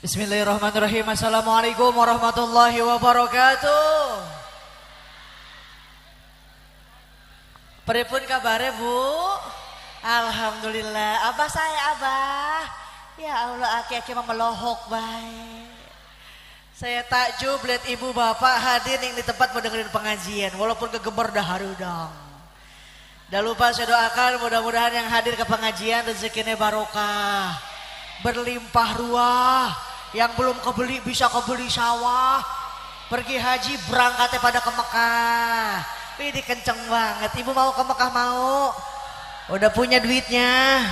Bismillahirrahmanirrahim. Assalamualaikum warahmatullahi wabarakatuh. Pripun kabare Bu? Alhamdulillah. Abah saya Abah. Ya Allah aki-aki memelohok baik. Saya takjub lihat ibu bapak hadir yang di tempat mendengarin pengajian walaupun kegembar daharudang. Dah lupa saya doakan mudah-mudahan yang hadir ke pengajian rezekinya barokah, berlimpah ruah. Yang belum kebeli bisa kebeli sawah. Pergi haji berangkatnya pada ke Mekah. Ini kenceng banget. Ibu mau ke Mekah mau? Udah punya duitnya?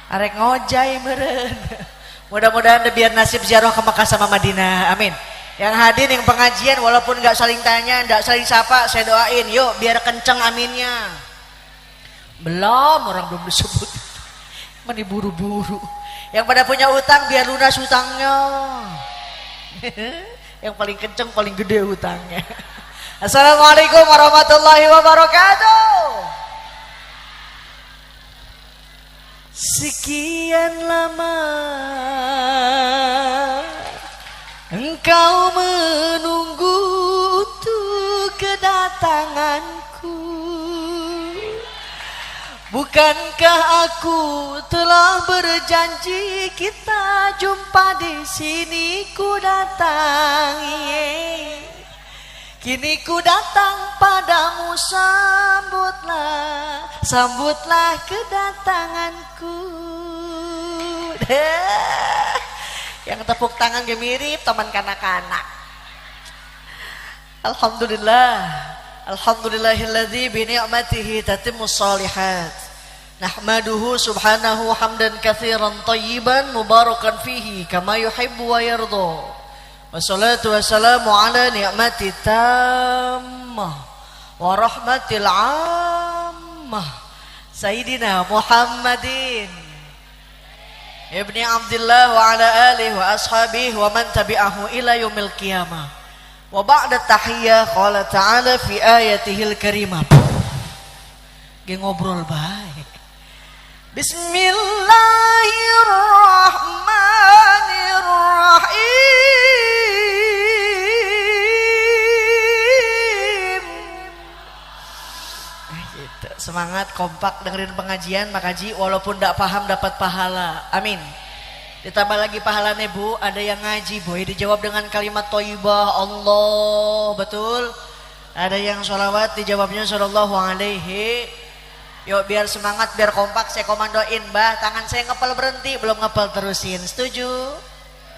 Arek ngojay meren. Mudah-mudahan biar nasib ziarah ke Mekah sama Madinah. Amin. Yang hadir yang pengajian walaupun nggak saling tanya, nggak saling sapa, saya doain. Yuk biar kenceng aminnya. Belum, orang belum disebut. Meni buru-buru. Yang pada punya utang biar lunas utangnya. Yang paling kenceng paling gede utangnya. Assalamualaikum warahmatullahi wabarakatuh. Sekian lama engkau menunggu untuk kedatanganku. Bukankah aku telah berjanji kita jumpa di sini ku datang, kini ku datang padamu, sambutlah kedatanganku. Yang tepuk tangan mirip teman kanak-kanak. Alhamdulillah. Alhamdulillahilladzi bi ni'matihi tatimmus shalihat. Nahmaduhu subhanahu hamdan katsiran thayyiban mubarakan fihi kama yuhibbu wa yarda. Wassalatu wassalamu ala ni'mati tammah wa rahmatil 'ammah Sayyidina Muhammadin ibni Abdillah wa ala alihi wa ashabihi wa man tabi'ahu ila yaumil qiyamah. Wa ba'da tahiyyah qala ta'ala fi ayatihil karimah. Ge ngobrol baik. Bismillahirrahmanirrahim. Gitu. Semangat kompak dengerin pengajian makaji walaupun tidak paham dapat pahala. Amin. Ditambah lagi pahalanya Bu, ada yang ngaji boy dijawab dengan kalimat thayyibah Allah, betul? Ada yang sholawat dijawabnya sallallahu alaihi. Yuk biar semangat, biar kompak saya komandoin Mbah, tangan saya ngepel berhenti, belum ngepel terusin. Setuju?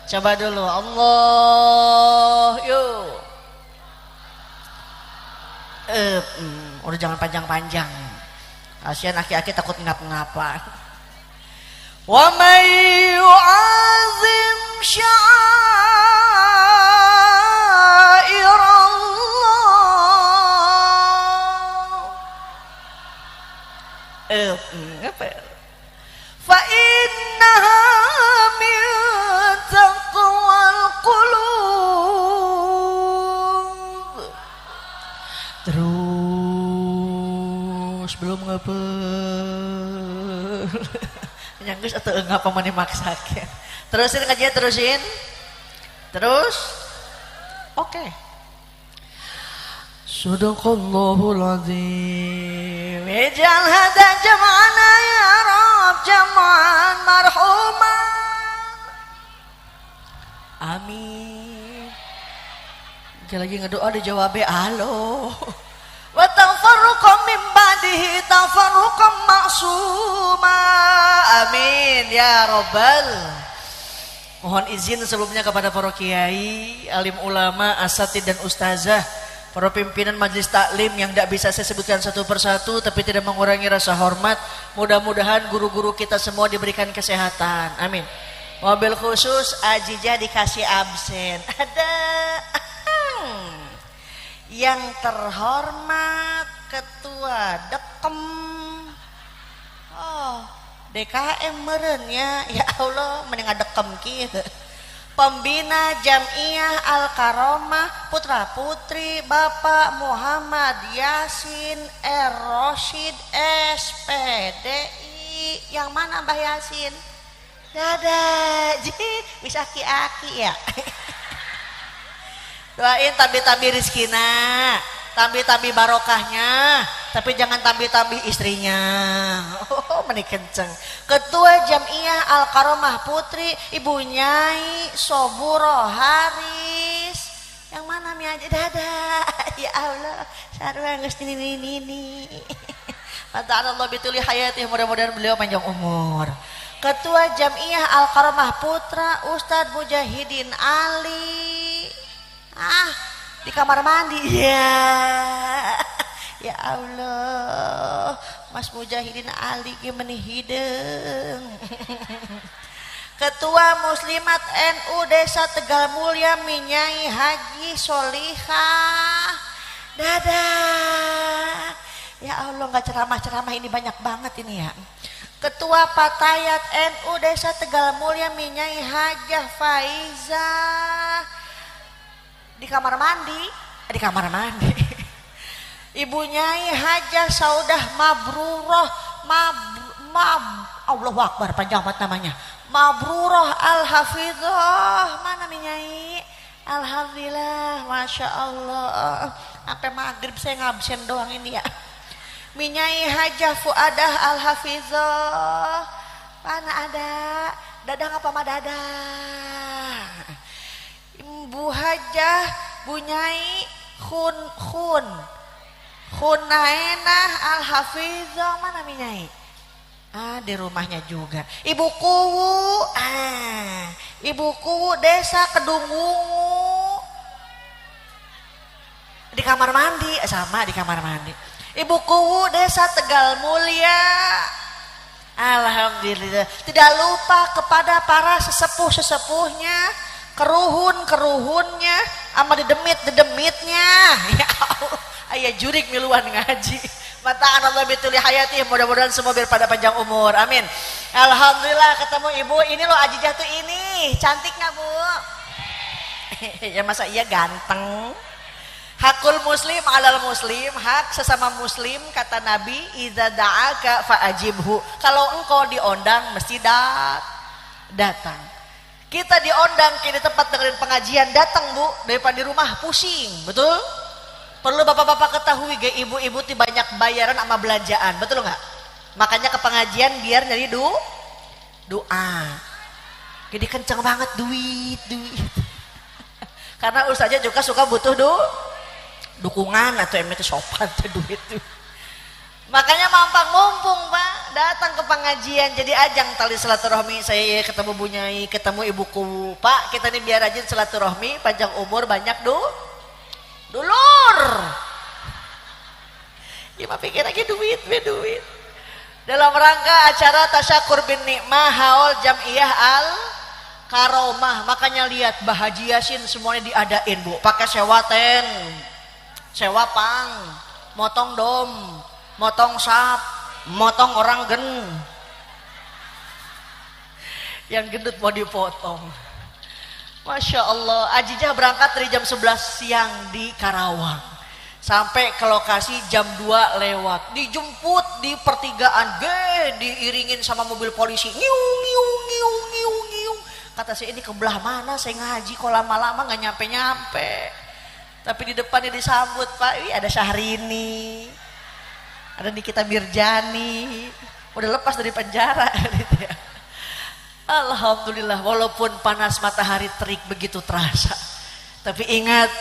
Coba dulu Allah, yuk. Udah jangan panjang-panjang. Kasihan aki-aki takut ngap-ngapa. Wa may yu'azzim sya'airallah fa innaha min taqwal qulub. Terus belum ngapel. Nyanggus atau enggak pemani maksakan. Terusin aja, terusin. Terus. Oke. Sadaqallahul azim. Ij'al hada jam'ana ya Rabb jam'an marhuma. Amin. Lagi ngedoa dijawabnya halo. Wa tafarruqam min ba'dihi tafarruqam ma'suma. Amin ya Rabbal. Mohon izin sebelumnya kepada para kiai, alim ulama, asatid dan ustazah, para pimpinan majelis taklim yang tidak bisa saya sebutkan satu persatu tapi tidak mengurangi rasa hormat. Mudah-mudahan guru-guru kita semua diberikan kesehatan. Amin. Wabil khusus Ajijah dikasih absen. Ada yang terhormat Ketua Dekem DKM merenya, ya Allah mending Dekem kieu. Pembina Jam'iyah Al-Karomah Putra Putri Bapak Muhammad Yasin Rosyid SPDI. Yang mana Mbah Yasin? Dadah, bisa aki-aki ya. Doain tambi-tambi rizkina, tambi-tambi barokahnya, tapi jangan tambi-tambi istrinya. Oh, meni kenceng. Ketua Jamiyah Al-Karomah Putri Ibu Nyai Soburo Haris. Yang mana mi aja dadah. Ya Allah, sarua geus nini. Mata Allah bituli hayati, mudah-mudahan beliau panjang umur. Ketua Jamiyah Al-Karomah Putra Ustadz Mujahidin Ali. Di kamar mandi ya. Ya Allah, Mas Mujahidin Ali gimana hidung. Ketua Muslimat NU Desa Tegal Mulia Minyai Haji Solihah. Dadah. Ya Allah, nggak ceramah-ceramah ini banyak banget ini ya. Ketua Patayat NU Desa Tegal Mulia Minyai Hajah Faiza. Di kamar mandi. Ibu Nyai Hajah Saudah Mabruroh Allahu Akbar, panjang banget namanya. Mabruroh Al-Hafidhah. Mana mi Nyai? Alhamdulillah, Masya Allah. Sampai maghrib saya ngabsen doang ini ya. Minyai Hajah Fuadah Al-Hafizah. Mana ada? Dadang apa mah dadah? Ibu Hajah Bunyai Khunainah Al-Hafizah. Mana Minyai? Di rumahnya juga. Ibu Kuwu Desa Kedungwungu. Di kamar mandi, sama di kamar mandi. Ibu Kuwu Desa Tegal Mulia. Alhamdulillah. Tidak lupa kepada para sesepuh-sesepuhnya, keruhun-keruhunnya, sama dedemitnya. Ya Allah, aya jurik miluan ngaji. Mataan Allah bituli hayati, mudah-mudahan semua biar pada panjang umur. Amin. Alhamdulillah ketemu ibu. Ini loh Aji Jatuh ini. Cantik nggak Bu? Ya masa iya ganteng. Hakul muslim alal muslim, hak sesama muslim kata Nabi, idza da'aka fa'ajibhu. Kalau engkau diondang mesti datang. Kita diondang di tempat dengerin pengajian, datang Bu, daripada di rumah pusing, betul? Perlu bapak-bapak ketahui, ge ibu-ibu ti banyak bayaran sama belanjaan, betul nggak? Makanya ke pengajian biar nyari doa. Jadi kenceng banget duit. Karena ustaznya juga suka butuh dukungan atau emang itu sopan tuh duit tuh. Makanya mampang mumpung Pak datang ke pengajian jadi ajang tali silaturahmi. Saya ketemu Bu Nyai, ketemu ibuku. Pak kita nih biar rajin silaturahmi, panjang umur, banyak dulur. Ya mah pikir lagi duit. Dalam rangka acara tasyakur bin nikmah haul Jamiyah Al Karomah, makanya lihat Bah Haji Yasin semuanya diadain Bu, pakai sewa tent, sewa pang, motong dom, motong sap, motong orang yang gendut mau dipotong. Masya Allah. Ajijah berangkat dari jam 11 siang di Karawang sampai ke lokasi jam 2 lewat, dijemput di pertigaan, diiringin sama mobil polisi, ngiung. Kata saya, ini kebelah mana saya ngaji kok lama-lama nggak nyampe. Tapi di depannya disambut, Pak, ada Syahrini, ada Nikita Mirjani, udah lepas dari penjara gitu ya. Alhamdulillah, walaupun panas matahari terik begitu terasa. Tapi ingat,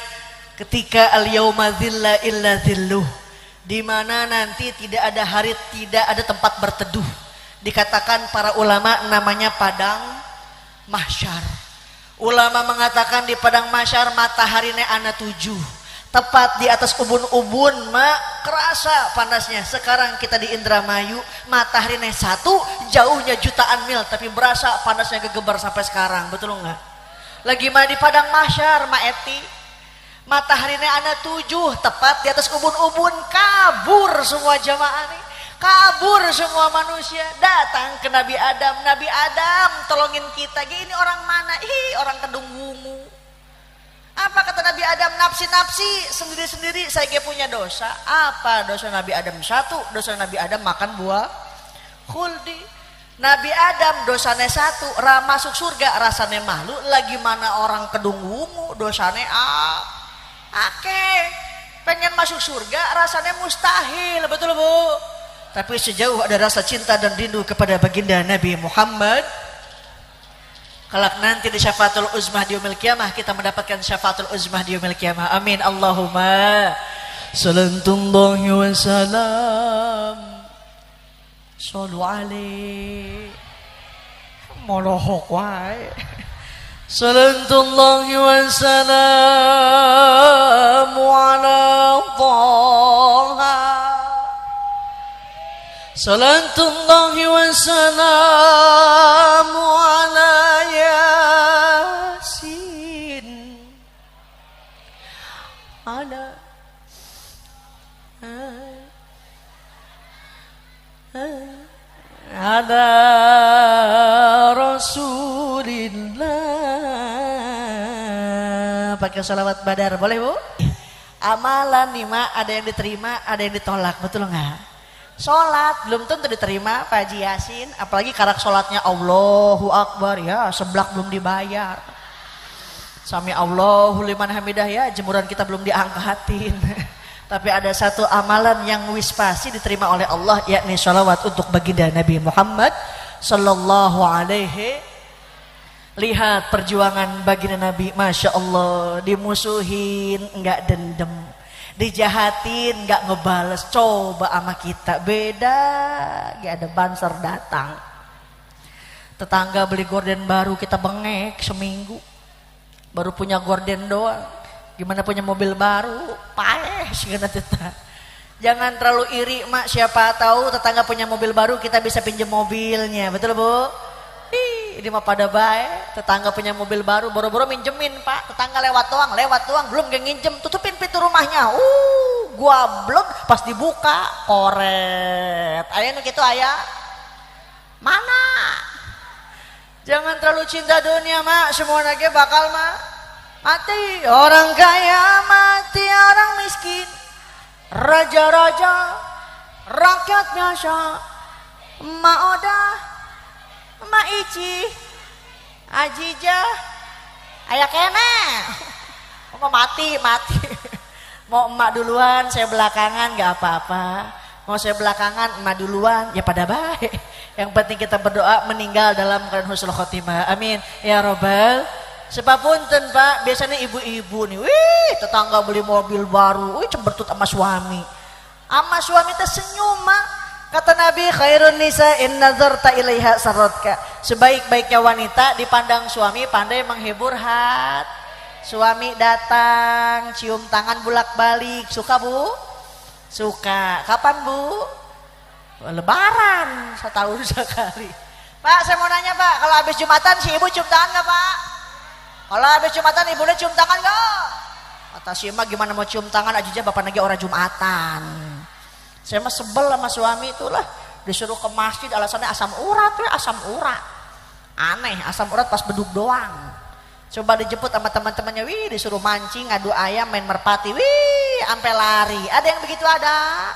ketika al-yauma dzilla illa dzilluh, di mana nanti tidak ada hari, tidak ada tempat berteduh. Dikatakan para ulama namanya padang mahsyar. Ulama mengatakan di padang mahsyar mataharinya ana 7, tepat di atas ubun-ubun, kerasa panasnya. Sekarang kita di Indramayu, mataharinya 1, jauhnya jutaan mil, tapi berasa panasnya gegebar sampai sekarang, betul nggak? Lagi mana di padang mahsyar, Ma Eti, mataharinya ana 7, tepat di atas ubun-ubun, kabur semua jamaah nih, kabur semua manusia, datang ke Nabi Adam. Nabi Adam tolongin kita. Ini orang mana? Orang Kedungwungu. Apa kata Nabi Adam? Nafsi-nafsi, sendiri-sendiri saya punya dosa. Apa dosa Nabi Adam? 1, dosa Nabi Adam makan buah khuldi. Nabi Adam dosane 1, masuk surga rasane malu, lagi mana orang kedung wungu dosane akeh. Pengen masuk surga rasanya mustahil, betul Bu? Tapi sejauh ada rasa cinta dan rindu kepada baginda Nabi Muhammad, kelak nanti di syafaatul uzmah di yaumil qiyamah kita mendapatkan syafaatul uzmah di yaumil qiyamah. Amin Allahumma sallallahu wa salam. Sallu alaihi molohok wae. Sallallahu wa salam ala Taha. Sallallahu wa salam ala Yasin. Ala ada Rasulillah. Pakai salawat badar boleh Bu? Amalan nih Mak, ada yang diterima ada yang ditolak, betul nggak? Sholat belum tentu diterima Pak Haji Yasin, apalagi karak sholatnya Allahu Akbar ya seblak belum dibayar, Sami Allahu liman hamidah ya jemuran kita belum diangkatin. Tapi ada satu amalan yang wis pasti diterima oleh Allah, yakni sholawat untuk baginda Nabi Muhammad sallallahu alaihi. Lihat perjuangan baginda Nabi, Masya Allah, dimusuhin enggak dendam, dijahatin enggak ngebales. Coba sama kita beda, enggak ada banser datang. Tetangga beli gorden baru kita bengek seminggu, baru punya gorden doang. Gimana punya mobil baru, paeh sih kena teta. Jangan terlalu iri Mak, siapa tahu tetangga punya mobil baru kita bisa pinjam mobilnya, betul Bu? Ini mah pada baik, tetangga punya mobil baru, boro-boro minjemin Pak, tetangga lewat doang, belum gak nginjem, tutupin pintu rumahnya, gua belum, pas dibuka, koret, ayah nu gitu ayah, mana? Jangan terlalu cinta dunia Mak, semua lagi bakal mati. Orang kaya mati, orang miskin, raja-raja, rakyat biasa, emak oda, emak ici, ajijah, ayah kene, mau mati, mau emak duluan, saya belakangan gak apa-apa, mau saya belakangan emak duluan, ya pada baik. Yang penting kita berdoa meninggal dalam keadaan husnul khotimah, amin ya robbal. Sepapunten Pak, biasanya ibu-ibu nih, wih tetangga beli mobil baru, wih cembertut sama suami teh senyum Mak. Kata Nabi, khairun nisa in nazarta ilaiha sarratka. Sebaik-baiknya wanita dipandang suami pandai menghibur hati. Suami datang, cium tangan bolak-balik, suka Bu? Suka. Kapan Bu? Lebaran, setahun sekali. Pak, saya mau nanya Pak, kalau habis Jumatan si ibu cium tangan nggak Pak? Kalau habis Jumatan ibunya cium tangan gak? Kata si emak gimana mau cium tangan aja bapak lagi orang Jumatan. Saya mah sebel sama suami itulah, disuruh ke masjid alasannya asam urat, asam urat. Aneh, asam urat pas beduk doang. Coba dijemput sama teman-temannya, wih disuruh mancing, ngadu ayam, main merpati, wih sampai lari. Ada yang begitu ada?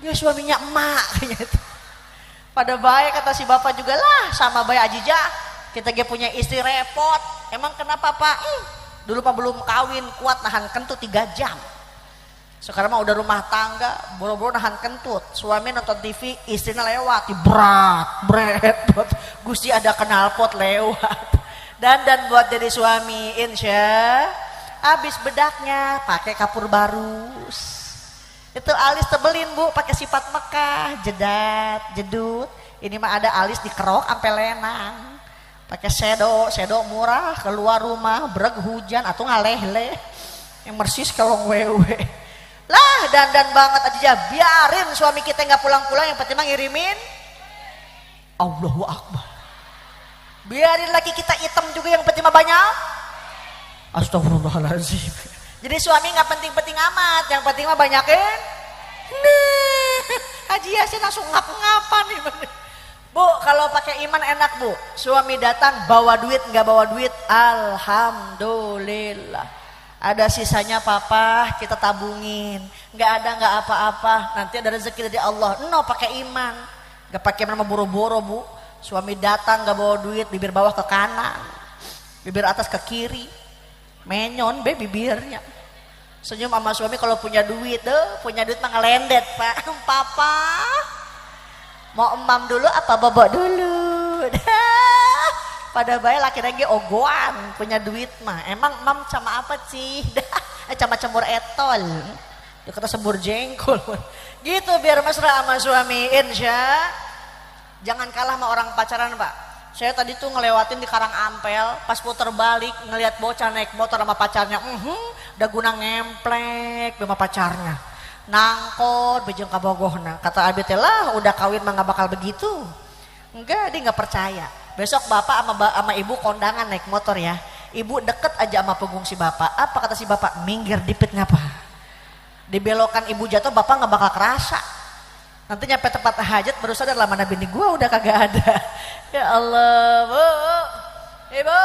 Dia suaminya emak gitu. Pada baik kata si bapak juga lah sama baik Ajijah. Kita ge punya istri repot. Emang kenapa Pak? Dulu Pak belum kawin kuat nahan kentut 3 jam. Sekarang mah udah rumah tangga, boro-boro nahan kentut. Suami nonton TV, istrinya lewat, berat. Gusti ada knalpot lewat. Dan buat jadi suami, insya. Abis bedaknya pakai kapur barus. Itu alis tebelin Bu, pakai sifat Mekah, jedat, jedut. Ini mah ada alis dikerok sampai lenang. Pakai sedo murah, keluar rumah breg hujan atau ngaleh-leh yang mersis kalau wewe lah dandan banget aja, biarin suami kita nggak pulang-pulang, yang penting ngirimin Allahu Akbar. Biarin lagi kita hitam juga, yang penting banyak astagfirullahaladzim. Jadi suami nggak penting-penting amat, yang penting mah banyakin. Haji Yasin langsung ngap-ngapan nih. Bu, kalau pakai iman enak Bu. Suami datang bawa duit nggak bawa duit, alhamdulillah. Ada sisanya papa kita tabungin. Nggak ada nggak apa-apa. Nanti ada rezeki dari Allah. No pakai iman. Gak pakai nama boro-boro bu. Suami datang gak bawa duit, bibir bawah ke kanan, bibir atas ke kiri, menyon be bibirnya. Senyum sama suami kalau punya duit, punya duit mah ngelendet pak. Papa mau emam dulu apa bobok dulu? Pada bayi laki lagi ogoan punya duit mah. Emang emam sama apa sih? Sama cembur etol. Dia kata sembur jengkol. Gitu biar mesra sama suami, insya. Jangan kalah sama orang pacaran pak. Saya tadi tuh ngelewatin di Karang Ampel, pas puter balik ngelihat bocah naik motor sama pacarnya, udah guna ngemplek sama pacarnya, nangkot bejeng kabogohna. Kata abi teh lah udah kawin mah gak bakal begitu. Enggak, dia nggak percaya. Besok bapak sama ibu kondangan naik motor ya. Ibu deket aja sama punggung si bapak. Apa kata si bapak? Minggir dipit ngapa? Dibelokan ibu jatuh bapak nggak bakal kerasa. Nanti nyampe tempat hajat baru sadar lah mana bini gua udah kagak ada. Ya Allah, bu, ibu.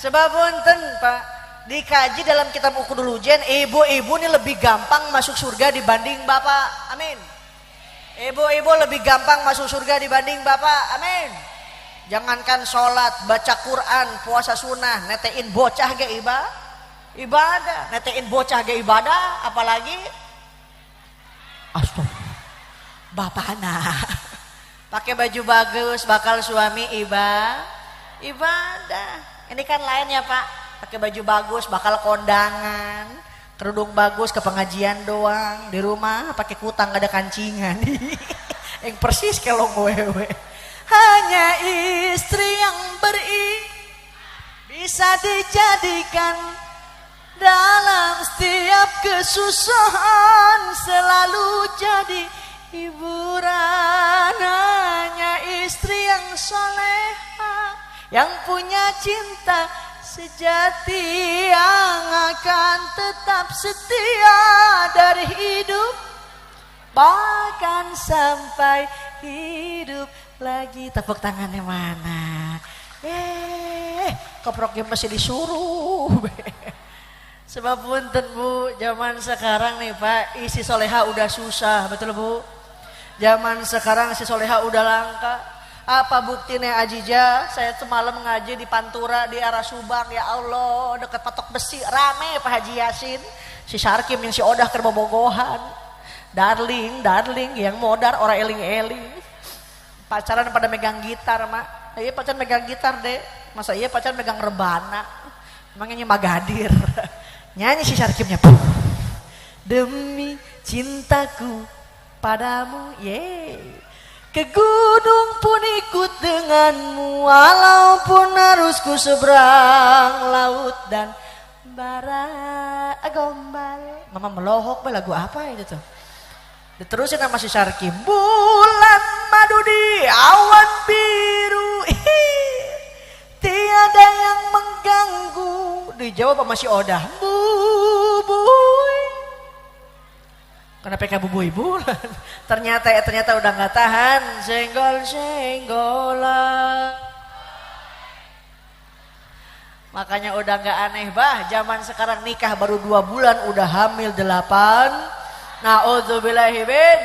Sebab punten pak, dikaji dalam kitab Ukhdul Ujen, ibu-ibu ini lebih gampang masuk surga dibanding bapak. Amin. Ibu-ibu lebih gampang masuk surga dibanding bapak. Amin. Jangankan sholat, baca Quran, puasa sunnah, netein bocah ge ibadah, netein bocah ge ibadah, apalagi astagfirullah. Bapakna pakai baju bagus bakal suami ibadah. Ini kan lain ya pak, pakai baju bagus bakal kondangan, kerudung bagus ke pengajian doang, di rumah pakai kutang gak ada kancingan. Yang persis kalau wewe. Hanya istri yang bisa dijadikan dalam setiap kesusahan, selalu jadi hiburan. Hanya istri yang soleha, yang punya cinta sejati, yang akan tetap setia dari hidup bahkan sampai hidup lagi. Tepuk tangannya mana? Keproknya masih disuruh. Sebab punten bu, zaman sekarang nih pak, isi soleha udah susah, betul bu? Zaman sekarang si soleha udah langka. Apa buktinya Ajija? Saya semalam ngaji di Pantura di arah Subang, ya Allah, dekat patok besi, rame Pak Haji Yasin, si Sarkim yang si Odah kerbobogohan, darling yang modar orang eling-eling, pacaran pada megang gitar mak. Iya pacaran megang gitar deh, masa iya pacaran megang rebana, emangnya Magadir. Nyanyi si Sarkimnya, demi cintaku padamu, ke gunung pun ikut denganmu, walaupun harus ku seberang laut dan bara gombal. Mama melohok, lagu apa itu tuh? Diterusin sama si Sarkim, bulan madu di awan biru, tiada yang mengganggu. Dijawab sama si Odah, bubuy. Kenapa bubuy bulan? Ternyata udah nggak tahan, senggol-senggolan. Makanya udah nggak aneh bah, zaman sekarang nikah baru 2 bulan udah hamil 8. Na'udzubillahi min.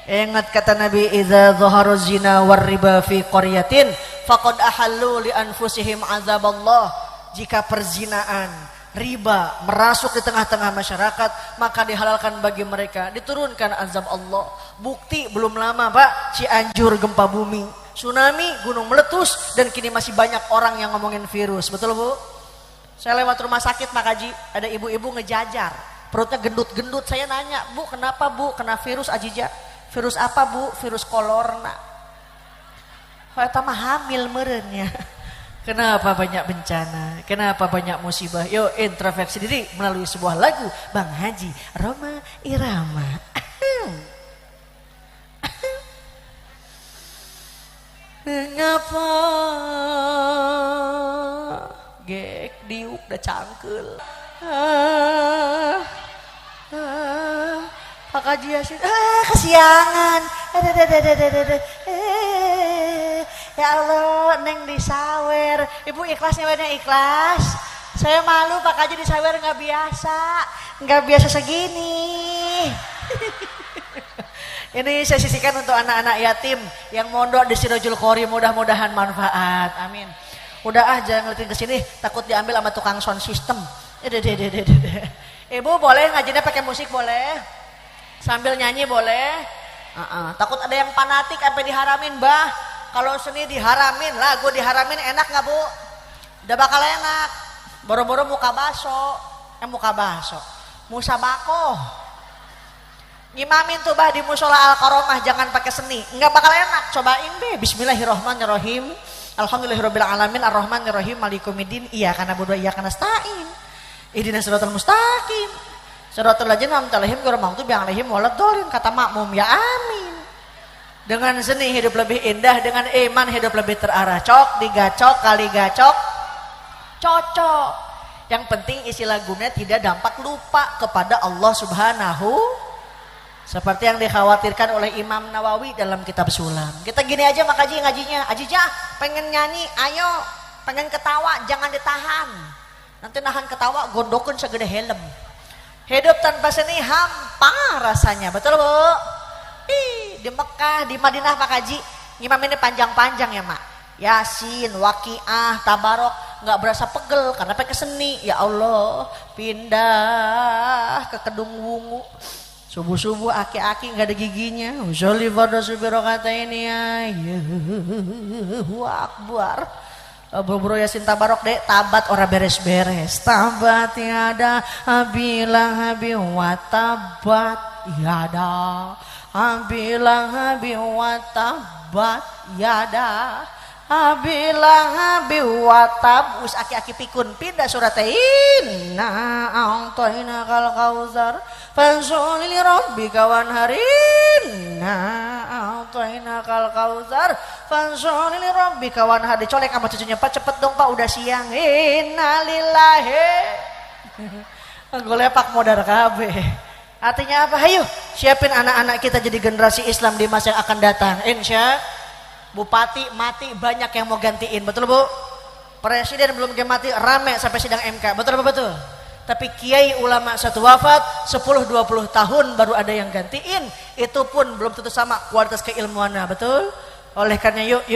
Ingat kata Nabi, idza dhahara zina war riba fi qaryatin faqad ahallu li anfusihim azaballah. Jika perzinaan, riba merasuk di tengah-tengah masyarakat, maka dihalalkan bagi mereka, diturunkan azab Allah. Bukti belum lama pak, Cianjur gempa bumi, tsunami, gunung meletus, dan kini masih banyak orang yang ngomongin virus. Betul bu? Saya lewat rumah sakit Makaji, ada ibu-ibu ngejajar, perutnya gendut-gendut. Saya nanya, bu kenapa bu? Kena virus Ajija. Virus apa bu? Virus kolorna. Eta mah hamil merenya. Kenapa banyak bencana? Kenapa banyak musibah? Yuk introspeksi diri melalui sebuah lagu Bang Haji Rhoma Irama. Mengapa gek diuk da cangkel. Pak Haji Yasin, kesiangan. Ya Allah, neng disawer. Ibu ikhlasnya bener ikhlas. Saya malu Pak Haji disawer nggak biasa segini. Ini saya sisihkan untuk anak-anak yatim yang mondok di Sirojul Qori, mudah-mudahan manfaat. Amin. Udah jangan ngeliatin ke sini, takut diambil sama tukang sound system. Ibu boleh ngajinya pakai musik boleh, sambil nyanyi boleh. Takut ada yang fanatik sampai diharamin, bah. Kalau seni diharamin, lagu diharamin, enak nggak bu? Udah bakal enak. Boro-boro muka baso, musabako. Ngimamin tuh bah di musola Al-Karomah jangan pakai seni, nggak bakal enak. Cobain deh. Bismillahirrahmanirrahim. Alhamdulillahirabbil alamin arrahmanirrahim malikumiddin iyyaka na'budu wa iyyaka nasta'in. Ihdinas siratal mustaqim. Siratal ladzina an'amta 'alaihim ghairil maghdubi 'alaihim waladdallin, kata makmum ya amin. Dengan seni hidup lebih indah, dengan iman hidup lebih terarah. Cok digacok kali gacok cocok. Yang penting isi lagunya tidak dampak lupa kepada Allah Subhanahu, seperti yang dikhawatirkan oleh Imam Nawawi dalam kitab Sulam. Kita gini aja makaji ngajinya. Ajijah pengen nyanyi, ayo. Pengen ketawa, jangan ditahan. Nanti nahan ketawa, gondokun segede helm. Hidup tanpa seni hampa rasanya. Betul bu? Di Mekah, di Madinah Pak Haji, ngimam ini panjang-panjang ya mak. Yasin, Waqiah, Tabarok, nggak berasa pegel karena pakai seni. Ya Allah, pindah ke Kedung Wungu. Subuh-subuh aki-aki nggak ada giginya. Usolli fardhu subirokata ini ya. Allahu Akbar. Bro-bro Yasin Tabarok dek, tabat ora beres-beres. Tabat tiada bilang habi wa tabat yada. Bilang habi wa tabat yada. Bilang habi wa tab. Us aki-aki pikun pindah surat inna a'tayna kal kausar fansholli li rabbika wanharin. A'tayna kal kausar fansholli li rabbika wanhar. Dicolek sama cucunya, Pak cepet dong Pak udah siang. Innalillahi. Golepak modar kabeh. Artinya apa? Ayo siapin anak-anak kita jadi generasi Islam di masa yang akan datang. Insya Bupati mati banyak yang mau gantiin, betul bu? Presiden belum mati rame sampai sidang MK, betul apa betul? Tapi kiai ulama satu wafat 10-20 tahun baru ada yang gantiin, itu pun belum tentu sama kualitas keilmuannya, betul? Oleh karena yuk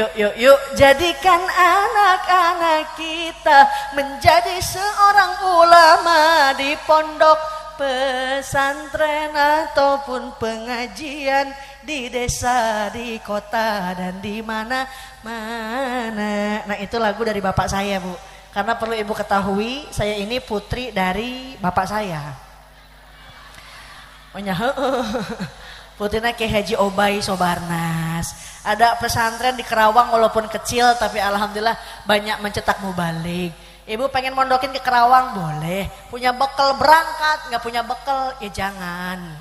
jadikan anak-anak kita menjadi seorang ulama di pondok pesantren ataupun pengajian di desa, di kota, dan di mana-mana. Nah itu lagu dari bapak saya bu. Karena perlu ibu ketahui, saya ini putri dari bapak saya. Putrinya Kiai Haji Obay Sobarnas. Ada pesantren di Kerawang walaupun kecil, tapi alhamdulillah banyak mencetak mubalik. Ibu pengen mondokin ke Kerawang boleh. Punya bekal berangkat, nggak punya bekal ya jangan.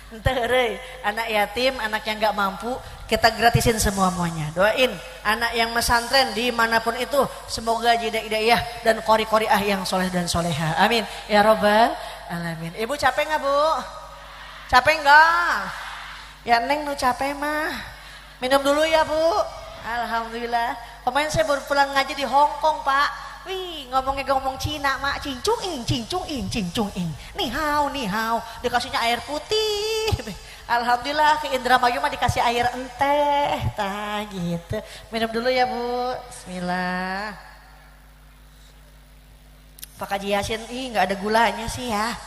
Entere, anak yatim, anak yang nggak mampu, kita gratisin semuanya. Doain anak yang pesantren dimanapun itu, semoga hidayah dan qori-qoriah yang soleh dan soleha. Amin ya robbal alamin. Ibu capek nggak bu? Capek nggak? Ya neng nu capek mah. Minum dulu ya bu. Alhamdulillah. Kemarin saya baru pulang ngaji di Hong Kong pak. Wih, ngomong Cina mak, cincung ing. Ni hao. Dikasihnya air putih. Alhamdulillah ke Indramayu mah dikasih air enteh. Tah gitu. Minum dulu ya bu. Bismillah. Pak Haji Yasin, nggak ada gulanya sih ya.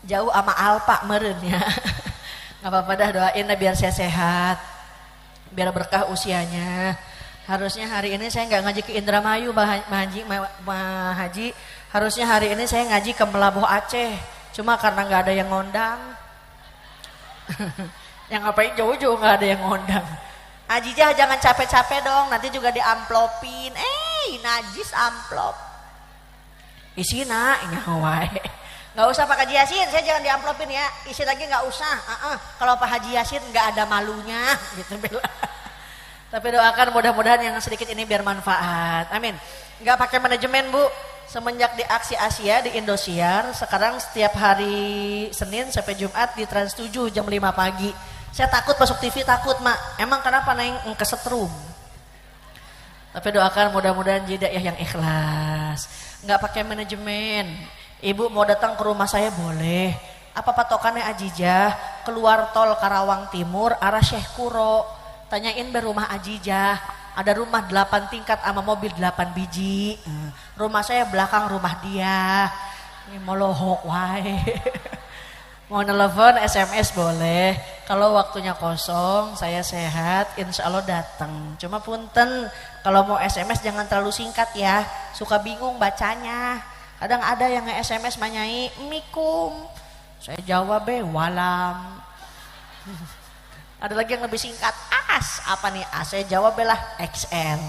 Jauh ama alpa meren ya. Nggak apa-apa dah, doain lah biar saya sehat. Biar berkah usianya. Harusnya hari ini saya nggak ngaji ke Indramayu, Pak Haji. Harusnya hari ini saya ngaji ke Melabuh Aceh. Cuma karena nggak ada yang ngondang. Yang ngapain jauh-jauh nggak ada yang ngondang. Ajijah jangan capek-capek dong, nanti juga diamplopin. Najis amplop. Isina wae. Nggak usah Pak Haji Yasin, saya jangan diamplopin ya. Isi lagi nggak usah. Kalau Pak Haji Yasin nggak ada malunya, gitu bela. Tapi doakan mudah-mudahan yang sedikit ini biar manfaat. Amin. Nggak pakai manajemen bu. Semenjak di Aksi Asia di Indosiar, sekarang setiap hari Senin sampai Jumat di Trans 7 jam 5 pagi. Saya takut masuk TV, takut mak. Emang kenapa naik kesetrum? Tapi doakan mudah-mudahan hidayah yang ikhlas. Nggak pakai manajemen. Ibu mau datang ke rumah saya boleh. Apa patokannya Ajijah? Keluar tol Karawang Timur arah Syekh Kuro. Tanyain be rumah Ajijah. Ada rumah 8 tingkat sama mobil 8 biji. Rumah saya belakang rumah dia. Ini molohok wae. Mau nelfon SMS boleh. Kalau waktunya kosong saya sehat insya Allah datang. Cuma punten kalau mau SMS jangan terlalu singkat ya. Suka bingung bacanya. Kadang ada yang nge-SMS manyai mikum. Saya jawab walam. Ada lagi yang lebih singkat as. Apa nih as? Saya jawab lah XL.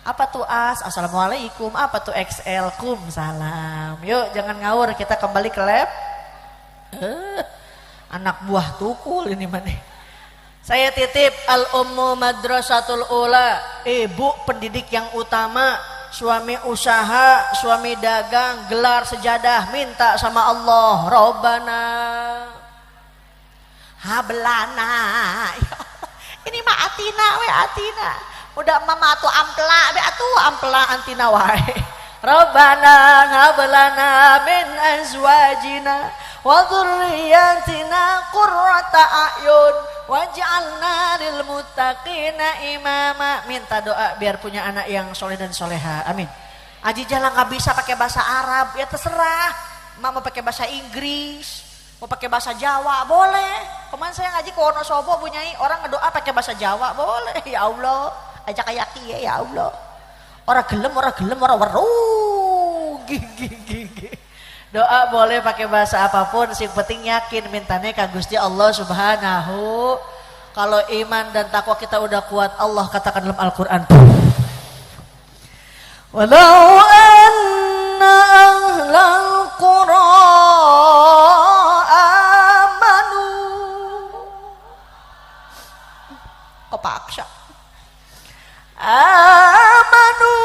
Apa tuh as? Assalamualaikum. Apa tuh XL? Kum salam. Yuk jangan ngawur, kita kembali ke lab. Anak buah tukul ini mana? Saya titip Al-Ummu Madrasatul Ula, ibu pendidik yang utama, suami usaha, suami dagang, gelar sejadah, minta sama Allah, Robbana hablana. Ini mah atina we atina. Udah mama atuh ampela be atuh ampela antina wae. Robbana hablana min azwajina wa dzurriyyatina qurrata a'yun waj'alna lil muttaqina imama. Minta doa biar punya anak yang soleh dan soleha. Amin. Aji jalan nggak bisa pakai bahasa Arab ya terserah. Mau pakai bahasa Inggris, mau pakai bahasa Jawa boleh. Kemarin saya ngaji ke Wonosobo bunyai orang ngedoa pakai bahasa Jawa boleh. Ya Allah, ajak ayaki ya Allah. Orang gelem orang weruh. Gigi. Doa boleh pakai bahasa apapun, sing penting yakin mintanya ka Gusti Allah Subhanahu. Kalau iman dan takwa kita udah kuat, Allah katakan dalam Al-Qur'an. Walau anna ahlal qura amanu. Kepaksa. Amanu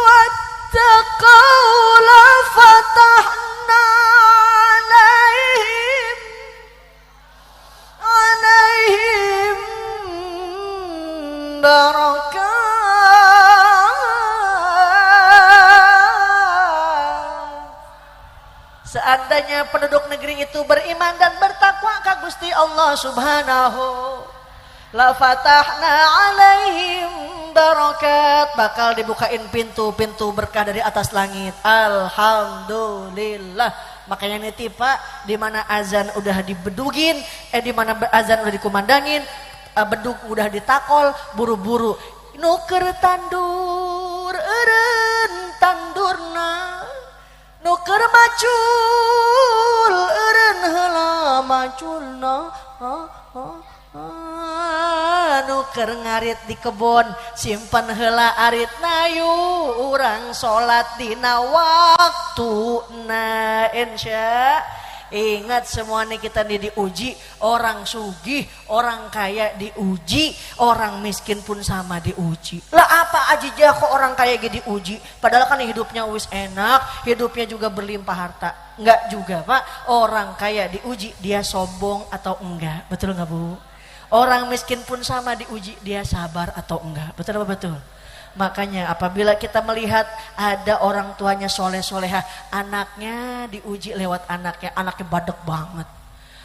wattaqau la fatahna alaihim barakat. Seandainya penduduk negeri itu beriman dan bertakwa ka Gusti Allah Subhanahu, la fatahna alaihim barakat, bakal dibukain pintu-pintu berkah dari atas langit. Alhamdulillah. Makanya nitip Pak, di mana azan udah dibedugin, di mana azan udah dikumandangin, bedug udah ditakol, buru-buru nuker tandur eureun tandurna, nuker macul eureun heula maculna. Nuker ngarit di kebon simpen heula arit nayu urang salat dina waktuna. Insya ingat semuanya kita nih diuji. Orang sugih, orang kaya diuji, orang miskin pun sama diuji. Lah apa aja kok orang kaya gitu diuji, padahal kan hidupnya wis enak, hidupnya juga berlimpah harta. Enggak juga Pak, orang kaya diuji dia sombong atau enggak, betul enggak Bu? Orang miskin pun sama diuji dia sabar atau enggak, betul apa betul? Makanya apabila kita melihat ada orang tuanya soleh-solehah, anaknya diuji lewat anaknya badek banget.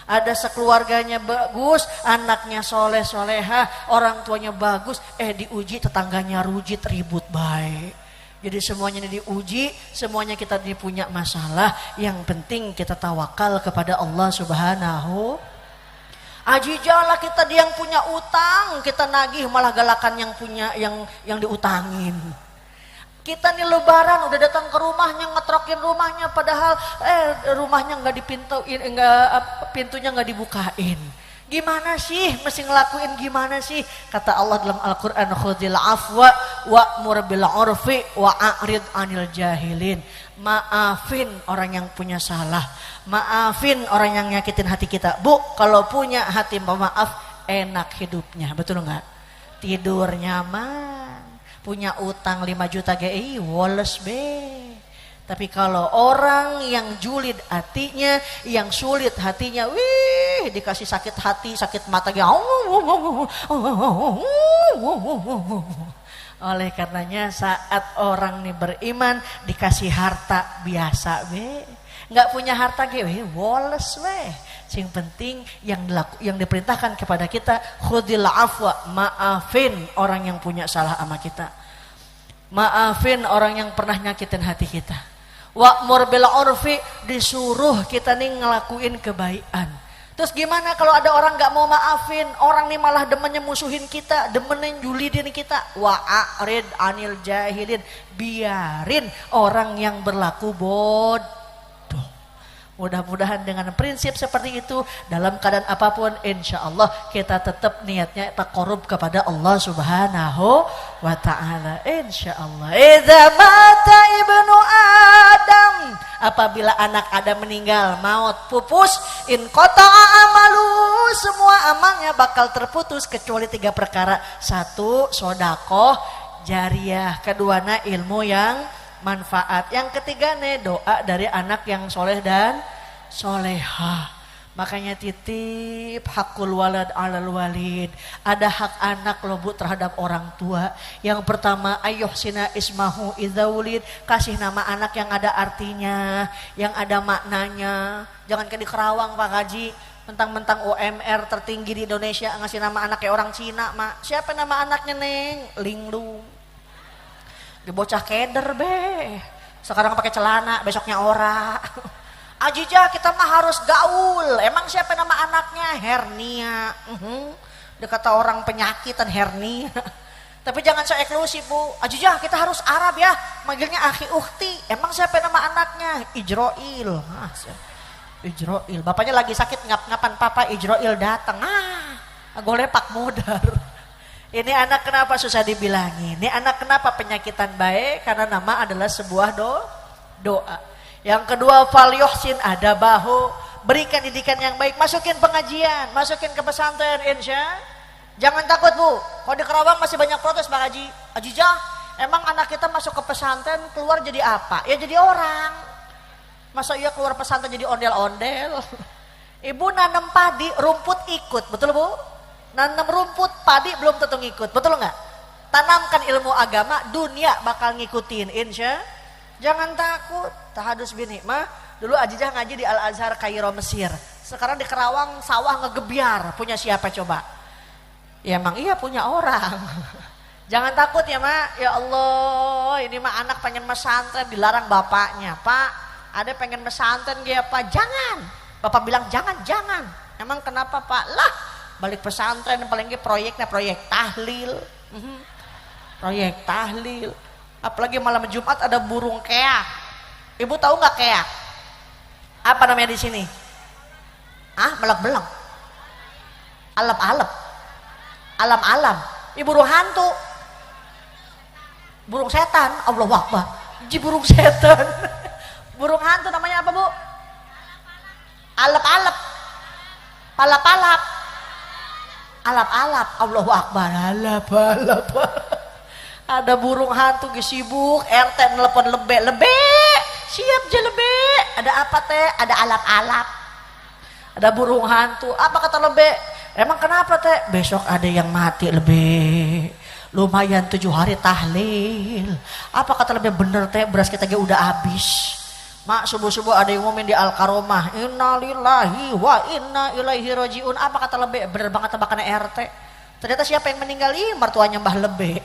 Ada sekeluarganya bagus, anaknya soleh-solehah, orang tuanya bagus, diuji tetangganya rujit ribut baik. Jadi semuanya ini diuji, semuanya kita ini punya masalah. Yang penting kita tawakal kepada Allah Subhanahu. Ajijalah kita dia yang punya utang, kita nagih malah galakan yang punya yang diutangin. Kita nih lebaran udah datang ke rumahnya, ngetrokin rumahnya, padahal rumahnya nggak dipintuin, pintunya nggak dibukain. Gimana sih mesti ngelakuin gimana sih? Kata Allah dalam Al-Qur'an, khudhil afwa wa'mur bil 'urfi wa'rid 'anil jahilin. Maafin orang yang punya salah, maafin orang yang nyakitin hati kita. Bu, kalau punya hati pemaaf enak hidupnya, betul enggak? Tidur nyaman, punya utang 5 juta woles be. Tapi kalau orang yang julid hatinya, yang sulit hatinya, wih, dikasih sakit hati, sakit mata, oleh karenanya saat orang nih beriman dikasih harta biasa be, nggak punya harta ge woles weh. Sing penting yang diperintahkan kepada kita khudil afwa, maafin orang yang punya salah sama kita. Maafin orang yang pernah nyakitin hati kita. Wa'mur bil urfi, disuruh kita nih ngelakuin kebaikan. Terus gimana kalau ada orang gak mau maafin, orang nih malah demennya musuhin kita, demennya julidin kita. Wa'arid anil jahilin, biarin orang yang berlaku bodoh. Mudah-mudahan dengan prinsip seperti itu, dalam keadaan apapun, insya Allah kita tetap niatnya taqarrub kepada Allah Subhanahu wa ta'ala. Insya Allah. Idza mata ibnu Adam, apabila anak Adam meninggal, maut, pupus, in qata'a amalu, semua amalnya bakal terputus kecuali 3 perkara. 1, sodakoh jariyah. Keduanya ilmu yang manfaat. Yang ketiga nih doa dari anak yang soleh dan solehah. Makanya titip hakul walad alal walid. Ada hak anak loh Bu terhadap orang tua. Yang pertama ayyuhsina ismahu idza wulid, kasih nama anak yang ada artinya, yang ada maknanya. Jangan kayak di Kerawang Pak Haji, mentang-mentang UMR tertinggi di Indonesia ngasih nama anak kayak orang Cina, Mak. Siapa nama anaknya, Neng? Linglung. Di bocah keder be, sekarang pakai celana, besoknya ora. Ajijah kita mah harus gaul. Emang siapa nama anaknya? Hernia. Dia kata orang penyakitan hernia. Tapi jangan so eksklusif Bu. Ajijah kita harus Arab ya, manggilnya akhi ukhti. Emang siapa nama anaknya? Ijroil. Ijroil. Bapaknya lagi sakit, ngap-ngapan papa Ijroil datang. Gue lepak modar. Ini anak kenapa susah dibilangin? Ini anak kenapa penyakitan baik? Karena nama adalah sebuah doa. Yang kedua, fal yuhsin adabahu, berikan didikan yang baik, masukin pengajian, masukin ke pesantren, insya. Jangan takut Bu, kalau di Kerawang masih banyak protes Pak Haji. Ajijah, emang anak kita masuk ke pesantren keluar jadi apa? Ya jadi orang. Masa iya keluar pesantren jadi ondel-ondel? Ibu nanam padi, rumput ikut, betul Bu? Nanam rumput, padi belum tentu ngikut, betul nggak? Tanamkan ilmu agama, dunia bakal ngikutin, insya. Jangan takut, tahadus bin hikmah. Dulu Ajijah ngaji di Al Azhar Kairo Mesir. Sekarang di Kerawang sawah ngegebiar, punya siapa coba? Ya emang iya punya orang. Jangan takut ya Mak, ya Allah, ini mah anak pengen pesantren dilarang bapaknya. Pak, ada pengen pesantren dia Pak, jangan. Bapak bilang jangan. Emang kenapa Pak? Lah, balik pesantren apalagi proyeknya proyek tahlil. Proyek tahlil. Apalagi malam Jumat ada burung keak. Ibu tahu nggak keak? Apa namanya di sini? Melek-beleng. Alap-alap. Alam-alam. Ini burung hantu. Burung setan. Allahu Akbar. Ji burung setan. Burung hantu namanya apa Bu? Alap-alap. Palap-palap. Alap-alap. Allahu Akbar. Alap-alap. Ada burung hantu sibuk, RT nelpon lebe. Siap je lebe. Ada apa teh? Ada alap-alap. Ada burung hantu. Apa kata lebe? Emang kenapa teh? Besok ada yang mati lebe. Lumayan 7 hari tahlil. Apa kata lebe? Bener teh, beras kita udah habis. Mak subuh-subuh ada yang ngomongin di Al-Karomah, innalillahi wa inna ilaihi rajiun. Apa kata lebe? Bener banget tebakannya RT. Ternyata siapa yang meninggal? Mertuanya Mbah Lebe.